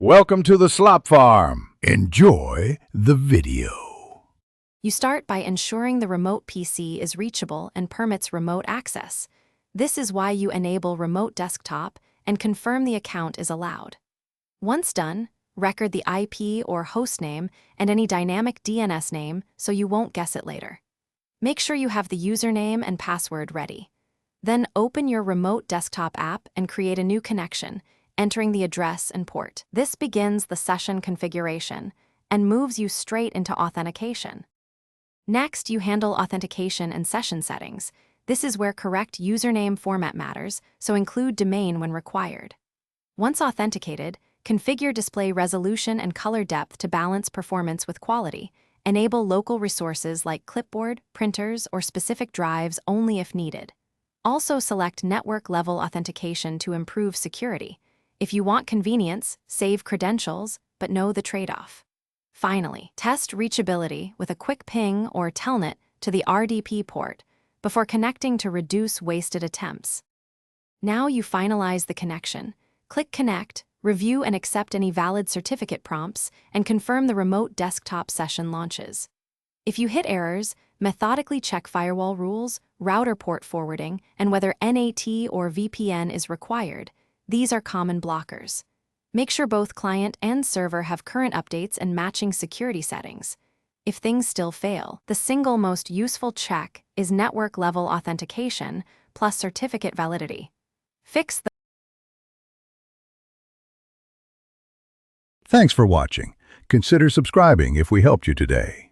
Welcome to the slop farm. Enjoy the video. You start by ensuring the remote PC is reachable and permits remote access. This is why you enable remote desktop and confirm the account is allowed. Once done, record the IP or host name and any dynamic DNS name so you won't guess it later. Make sure you have the username and password ready. Then open your remote desktop app and create a new connection, entering the address and port. This begins the session configuration and moves you straight into authentication. Next, you handle authentication and session settings. This is where correct username format matters, so include domain when required. Once authenticated, configure display resolution and color depth to balance performance with quality. Enable local resources like clipboard, printers, or specific drives only if needed. Also select network-level authentication to improve security. If you want convenience, save credentials, but know the trade-off. Finally, test reachability with a quick ping or telnet to the RDP port before connecting to reduce wasted attempts. Now you finalize the connection. Click Connect, review and accept any valid certificate prompts, and confirm the remote desktop session launches. If you hit errors, methodically check firewall rules, router port forwarding, and whether NAT or VPN is required. These are common blockers. Make sure both client and server have current updates and matching security settings. If things still fail, the single most useful check is network-level authentication plus certificate validity. Fix the Thanks for watching. Consider subscribing if we helped you today.